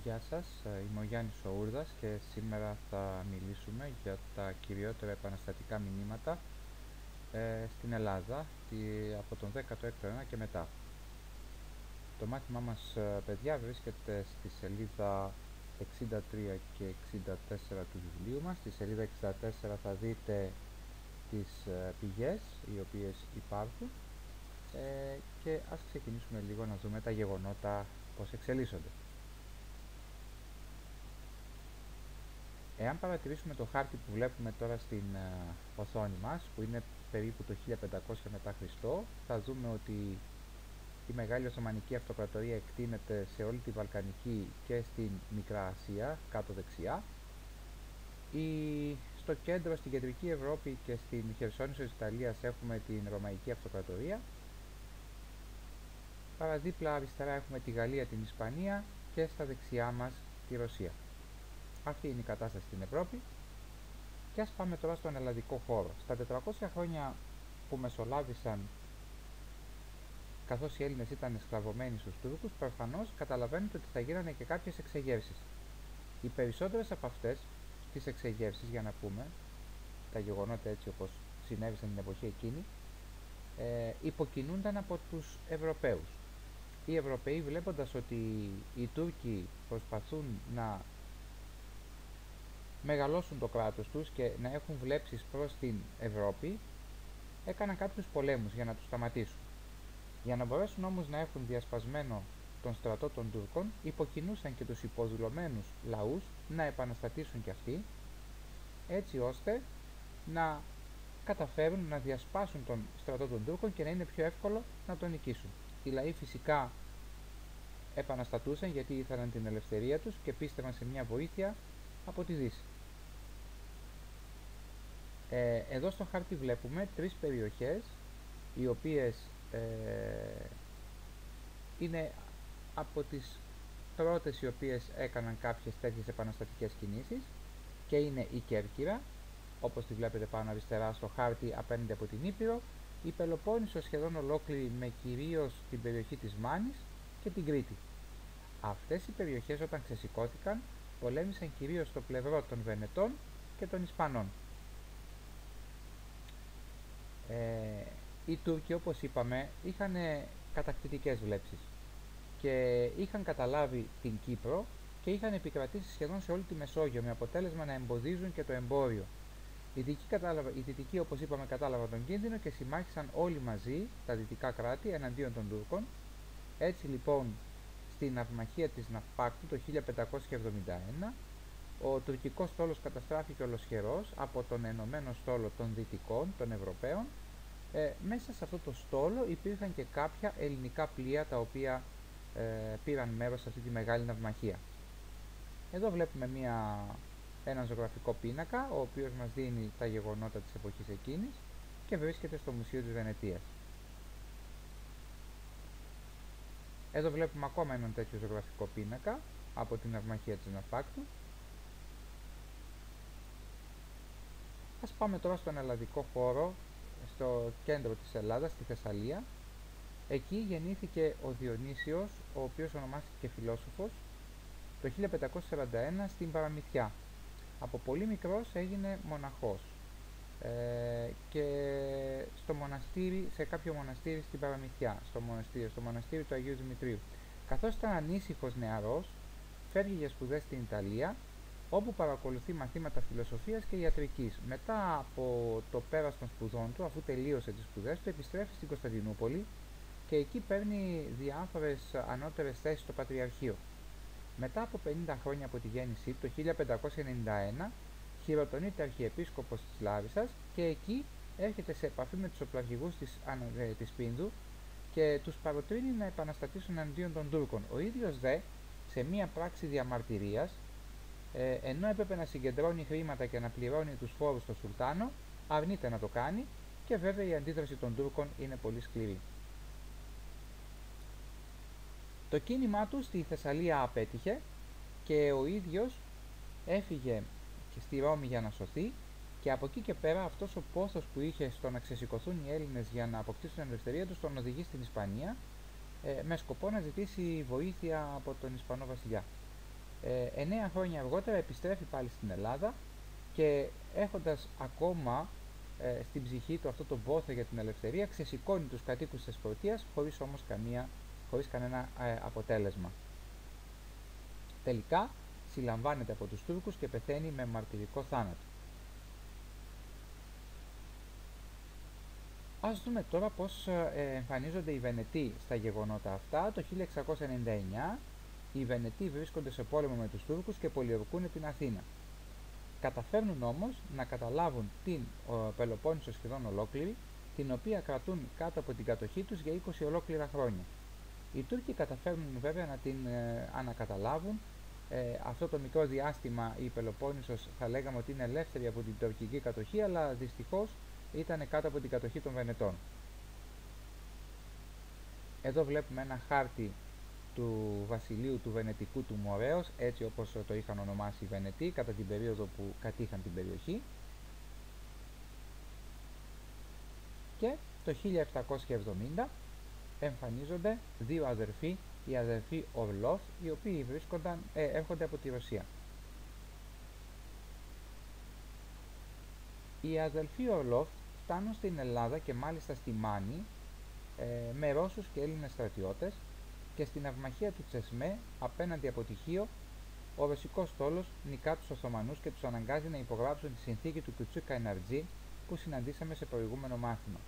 Γεια σας, είμαι ο Γιάννης Οούρδας και σήμερα θα μιλήσουμε για τα κυριότερα επαναστατικά μηνύματα στην Ελλάδα από τον 16ο αιώνα και μετά. Το μάθημά μας, παιδιά, βρίσκεται στη σελίδα 63 και 64 του βιβλίου μας. Στη σελίδα 64 θα δείτε τις πηγές οι οποίες υπάρχουν και ας ξεκινήσουμε λίγο να δούμε τα γεγονότα πώς εξελίσσονται. Εάν παρατηρήσουμε το χάρτη που βλέπουμε τώρα στην οθόνη μας, που είναι περίπου το 1500 μετά Χριστό, θα δούμε ότι η Μεγάλη Οθωμανική Αυτοκρατορία εκτείνεται σε όλη τη Βαλκανική και στην Μικρά Ασία, κάτω δεξιά. Στο κέντρο, στην Κεντρική Ευρώπη και στην Χερσόνησο της Ιταλίας έχουμε την Ρωμαϊκή Αυτοκρατορία. Παραδίπλα αριστερά έχουμε τη Γαλλία, την Ισπανία και στα δεξιά μας τη Ρωσία. Αυτή είναι η κατάσταση στην Ευρώπη. Και ας πάμε τώρα στον ελλαδικό χώρο. Στα 400 χρόνια που μεσολάβησαν, καθώς οι Έλληνες ήταν σκλαβωμένοι στους Τούρκους, προφανώς καταλαβαίνετε ότι θα γίνανε και κάποιες εξεγέρσεις. Οι περισσότερες από αυτές τις εξεγέρσεις, για να πούμε τα γεγονότα έτσι όπως συνέβησαν την εποχή εκείνη, υποκινούνταν από τους Ευρωπαίους. Οι Ευρωπαίοι, βλέποντας ότι οι Τούρκοι προσπαθούν να μεγαλώσουν το κράτος τους και να έχουν βλέψεις προς την Ευρώπη, έκαναν κάποιους πολέμους για να τους σταματήσουν. Για να μπορέσουν όμως να έχουν διασπασμένο τον στρατό των Τούρκων, υποκινούσαν και τους υποδουλωμένους λαούς να επαναστατήσουν κι αυτοί, έτσι ώστε να καταφέρουν να διασπάσουν τον στρατό των Τούρκων και να είναι πιο εύκολο να τον νικήσουν. Οι λαοί φυσικά επαναστατούσαν γιατί ήθελαν την ελευθερία τους και πίστευαν σε μια βοήθεια από τη Δύση. Εδώ στο χάρτη βλέπουμε τρεις περιοχές οι οποίες είναι από τις πρώτες οι οποίες έκαναν κάποιες τέτοιες επαναστατικές κινήσεις και είναι η Κέρκυρα, όπως τη βλέπετε πάνω αριστερά στο χάρτη απέναντι από την Ήπειρο, η Πελοπόννησο σχεδόν ολόκληρη με κυρίως την περιοχή της Μάνης και την Κρήτη. Αυτές οι περιοχές όταν ξεσηκώθηκαν πολέμησαν κυρίως στο πλευρό των Βενετών και των Ισπανών. Οι Τούρκοι, όπως είπαμε, είχαν κατακτητικές βλέψεις και είχαν καταλάβει την Κύπρο και είχαν επικρατήσει σχεδόν σε όλη τη Μεσόγειο, με αποτέλεσμα να εμποδίζουν και το εμπόριο. Οι Δυτικοί, όπως είπαμε, κατάλαβαν τον κίνδυνο και συμμάχησαν όλοι μαζί, τα δυτικά κράτη, εναντίον των Τούρκων. Έτσι λοιπόν, στην ναυμαχία της Ναυπάκτου το 1571, ο τουρκικός στόλος καταστράφηκε ολοσχερός από τον ενωμένο στόλο των Δυτικών, των Ευρωπαίων. Μέσα σε αυτό το στόλο υπήρχαν και κάποια ελληνικά πλοία τα οποία πήραν μέρος σε αυτή τη μεγάλη ναυμαχία. Εδώ βλέπουμε έναν ζωγραφικό πίνακα, ο οποίος μας δίνει τα γεγονότα της εποχής εκείνης και βρίσκεται στο Μουσείο της Βενετίας. Εδώ βλέπουμε ακόμα έναν τέτοιο ζωγραφικό πίνακα από την ναυμαχία της Ναυπάκτου. Ας πάμε τώρα στον ελλαδικό χώρο, στο κέντρο της Ελλάδας, στη Θεσσαλία. Εκεί γεννήθηκε ο Διονύσιος, ο οποίος ονομάστηκε φιλόσοφος, το 1541 στην Παραμυθιά. Από πολύ μικρός έγινε μοναχός και σε κάποιο μοναστήρι στην Παραμυθιά, στο μοναστήρι του Αγίου Δημητρίου. Καθώς ήταν ανήσυχος νεαρός, φεύγει για σπουδές στην Ιταλία, όπου παρακολουθεί μαθήματα φιλοσοφίας και ιατρικής. Μετά από το πέρας των σπουδών του, αφού τελείωσε τις σπουδές του, επιστρέφει στην Κωνσταντινούπολη και εκεί παίρνει διάφορες ανώτερες θέσεις στο Πατριαρχείο. Μετά από 50 χρόνια από τη γέννησή του, το 1591, χειροτονείται αρχιεπίσκοπος της Λάρισσας και εκεί έρχεται σε επαφή με τους οπλαρχηγούς της Πίνδου και τους παροτρύνει να επαναστατήσουν εναντίον των Τούρκων. Ο ίδιος δε, σε μία πράξη διαμαρτυρίας, ενώ έπρεπε να συγκεντρώνει χρήματα και να πληρώνει τους φόρους στο Σουλτάνο, αρνείται να το κάνει και βέβαια η αντίδραση των Τούρκων είναι πολύ σκληρή. Το κίνημά του στη Θεσσαλία απέτυχε και ο ίδιος έφυγε και στη Ρώμη για να σωθεί και από εκεί και πέρα αυτός ο πόθος που είχε στο να ξεσηκωθούν οι Έλληνες για να αποκτήσουν την ελευθερία τους τον οδηγεί στην Ισπανία με σκοπό να ζητήσει βοήθεια από τον Ισπανό βασιλιά. 9 χρόνια αργότερα επιστρέφει πάλι στην Ελλάδα και έχοντας ακόμα στην ψυχή του αυτό το πόθο για την ελευθερία, ξεσηκώνει τους κατοίκους της Πρωτείας χωρίς κανένα αποτέλεσμα. Τελικά συλλαμβάνεται από τους Τούρκους και πεθαίνει με μαρτυρικό θάνατο. Ας δούμε τώρα πώς εμφανίζονται οι Βενετοί στα γεγονότα αυτά. Το 1699 οι Βενετοί βρίσκονται σε πόλεμο με τους Τούρκους και πολιορκούν την Αθήνα. Καταφέρνουν όμως να καταλάβουν την Πελοπόννησο σχεδόν ολόκληρη, την οποία κρατούν κάτω από την κατοχή τους για 20 ολόκληρα χρόνια. Οι Τούρκοι καταφέρνουν βέβαια να την ανακαταλάβουν. Αυτό το μικρό διάστημα η Πελοπόννησος θα λέγαμε ότι είναι ελεύθερη από την τουρκική κατοχή, αλλά δυστυχώς ήταν κάτω από την κατοχή των Βενετών. Εδώ βλέπουμε ένα χάρτη του βασιλείου του Βενετικού του Μορέως, έτσι όπως το είχαν ονομάσει οι Βενετοί κατά την περίοδο που κατήχαν την περιοχή. Και το 1770 εμφανίζονται δύο αδερφοί, οι αδερφοί Ορλόφ, οι οποίοι έρχονται από τη Ρωσία. Οι αδελφοί Ορλόφ φτάνουν στην Ελλάδα και μάλιστα στη Μάνη με Ρώσους και Έλληνες στρατιώτες, και στην αυμαχία του Τσεσμέ απέναντι από τυχείο ο ρωσικός στόλος νικά τους Οθωμανούς και τους αναγκάζει να υπογράψουν τη συνθήκη του Κουτσούκα Εναρτζή που συναντήσαμε σε προηγούμενο μάθημα.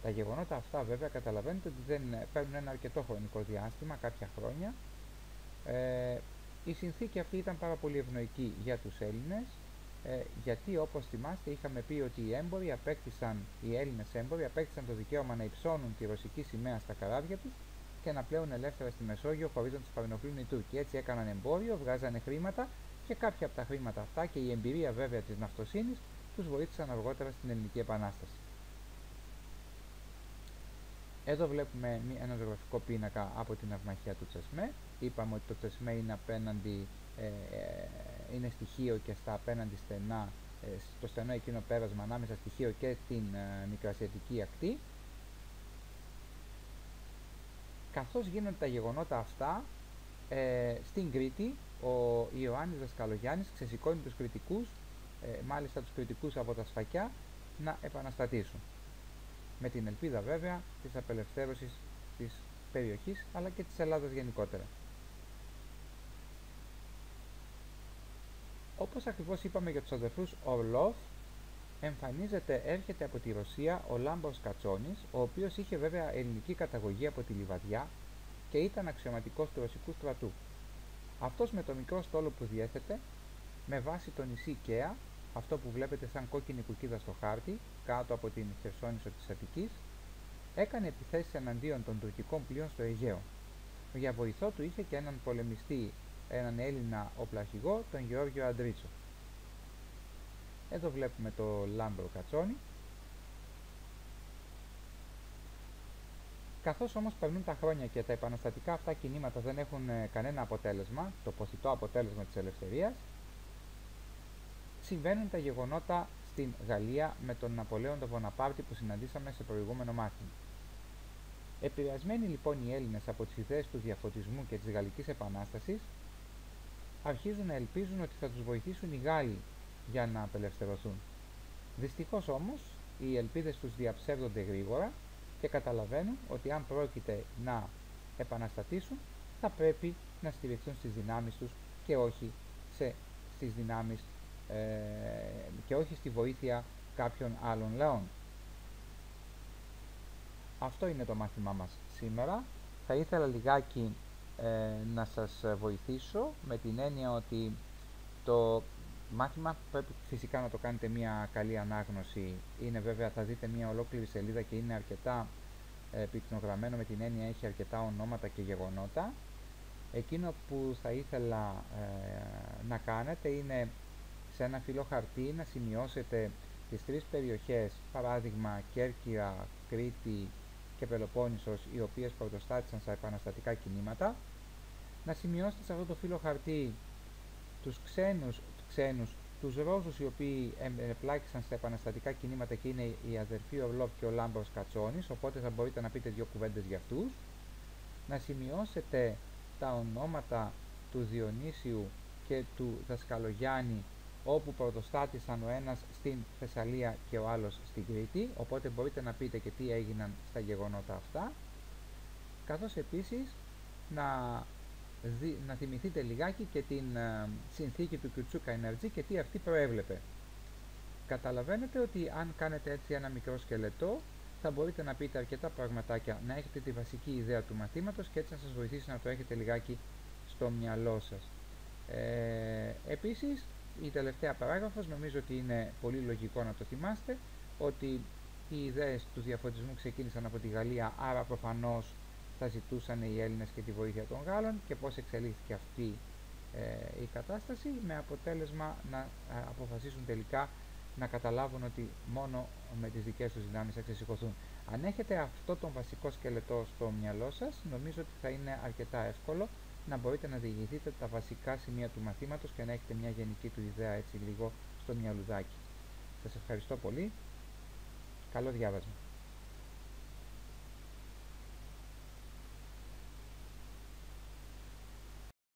Τα γεγονότα αυτά βέβαια καταλαβαίνετε ότι δεν παίρνουν ένα αρκετό χρονικό διάστημα, κάποια χρόνια. Η συνθήκη αυτή ήταν πάρα πολύ ευνοϊκή για τους Έλληνες, γιατί όπως θυμάστε είχαμε πει ότι οι Έλληνες έμποροι απέκτησαν το δικαίωμα να υψώνουν τη ρωσική σημαία στα καράβια τους και να πλέουν ελεύθερα στη Μεσόγειο χωρίς να τους παρενοχλούν οι Τούρκοι. Έτσι έκαναν εμπόριο, βγάζανε χρήματα και κάποια από τα χρήματα αυτά και η εμπειρία βέβαια της ναυτοσύνης τους βοήθησαν αργότερα στην Ελληνική Επανάσταση. Εδώ βλέπουμε ένα ζωγραφικό πίνακα από την αυμαχία του Τσεσμέ. Είπαμε ότι το Τσεσμέ είναι στη Χίο και στα απέναντι στενά, στο στενό εκείνο πέρασμα ανάμεσα στη Χίο και την Μικρασιατική ακτή. Καθώς γίνονται τα γεγονότα αυτά, στην Κρήτη ο Ιωάννης Δασκαλογιάννης ξεσηκώνει τους Κρητικούς, μάλιστα τους Κρητικούς από τα Σφακιά, να επαναστατήσουν. Με την ελπίδα βέβαια της απελευθέρωσης της περιοχής αλλά και της Ελλάδας γενικότερα. Όπως ακριβώς είπαμε για τους αδερφούς Ορλόφ, έρχεται από τη Ρωσία ο Λάμπρος Κατσόνης, ο οποίος είχε βέβαια ελληνική καταγωγή από τη Λιβαδιά και ήταν αξιωματικός του ρωσικού στρατού. Αυτός με το μικρό στόλο που διέθετε, με βάση το νησί Καία, αυτό που βλέπετε σαν κόκκινη κουκίδα στο χάρτη, κάτω από την Χερσόνησο της Αττικής, έκανε επιθέσεις εναντίον των τουρκικών πλοίων στο Αιγαίο. Για βοηθό του είχε και έναν πολεμιστή, έναν Έλληνα οπλαρχηγό, τον Γεώργιο Αντρίτσο. Εδώ βλέπουμε το Λάμπρο Κατσόνη. Καθώς όμως περνούν τα χρόνια και τα επαναστατικά αυτά κινήματα δεν έχουν κανένα αποτέλεσμα, το ποθητό αποτέλεσμα της ελευθερίας, συμβαίνουν τα γεγονότα στην Γαλλία με τον Ναπολέον τον Βοναπάρτη που συναντήσαμε σε προηγούμενο μάθημα. Επηρεασμένοι λοιπόν οι Έλληνες από τις ιδέες του διαφωτισμού και της Γαλλικής Επανάστασης, αρχίζουν να ελπίζουν ότι θα τους βοηθήσουν οι Γάλλοι για να απελευθερωθούν. Δυστυχώς όμως οι ελπίδες τους διαψεύδονται γρήγορα και καταλαβαίνουν ότι αν πρόκειται να επαναστατήσουν θα πρέπει να στηριχθούν στις δυνάμεις τους και όχι στη βοήθεια κάποιων άλλων λαών. Αυτό είναι το μάθημά μας σήμερα. Θα ήθελα λιγάκι να σας βοηθήσω με την έννοια ότι το μάθημα πρέπει φυσικά να το κάνετε μια καλή ανάγνωση. Είναι βέβαια, θα δείτε μια ολόκληρη σελίδα και είναι αρκετά πυκνογραμμένο, με την έννοια έχει αρκετά ονόματα και γεγονότα. Εκείνο που θα ήθελα να κάνετε είναι σε ένα φυλλό χαρτί να σημειώσετε τις τρεις περιοχές, παράδειγμα Κέρκυρα, Κρήτη και Πελοπόννησος, οι οποίες πρωτοστάτησαν στα επαναστατικά κινήματα. Να σημειώσετε σε αυτό το φυλλό χαρτί τους ξένους, τους Ρώσους οι οποίοι επλάκησαν στα επαναστατικά κινήματα και είναι οι αδερφοί Ορλόφ και ο Λάμπρος Κατσόνης, οπότε θα μπορείτε να πείτε δύο κουβέντες για αυτούς. Να σημειώσετε τα ονόματα του Διονύσιου και του Δασκαλογιάννη, όπου πρωτοστάτησαν ο ένας στην Θεσσαλία και ο άλλος στην Κρήτη, οπότε μπορείτε να πείτε και τι έγιναν στα γεγονότα αυτά, καθώς επίσης να θυμηθείτε λιγάκι και την συνθήκη του Κιουτσούκα Ενεργή και τι αυτή προέβλεπε. Καταλαβαίνετε ότι αν κάνετε έτσι ένα μικρό σκελετό, θα μπορείτε να πείτε αρκετά πραγματάκια, να έχετε τη βασική ιδέα του μαθήματος και έτσι να σας βοηθήσει να το έχετε λιγάκι στο μυαλό σας. Επίσης, η τελευταία παράγραφος νομίζω ότι είναι πολύ λογικό να το θυμάστε, ότι οι ιδέες του διαφωτισμού ξεκίνησαν από τη Γαλλία, άρα προφανώς θα ζητούσαν οι Έλληνες και τη βοήθεια των Γάλλων και πώς εξελίχθηκε αυτή η κατάσταση, με αποτέλεσμα να αποφασίσουν τελικά να καταλάβουν ότι μόνο με τις δικές τους δυνάμεις θα ξεσηκωθούν. Αν έχετε αυτό τον βασικό σκελετό στο μυαλό σας, νομίζω ότι θα είναι αρκετά εύκολο να μπορείτε να διηγηθείτε τα βασικά σημεία του μαθήματος και να έχετε μια γενική του ιδέα έτσι λίγο στο μυαλουδάκι. Σας ευχαριστώ πολύ. Καλό διάβασμα.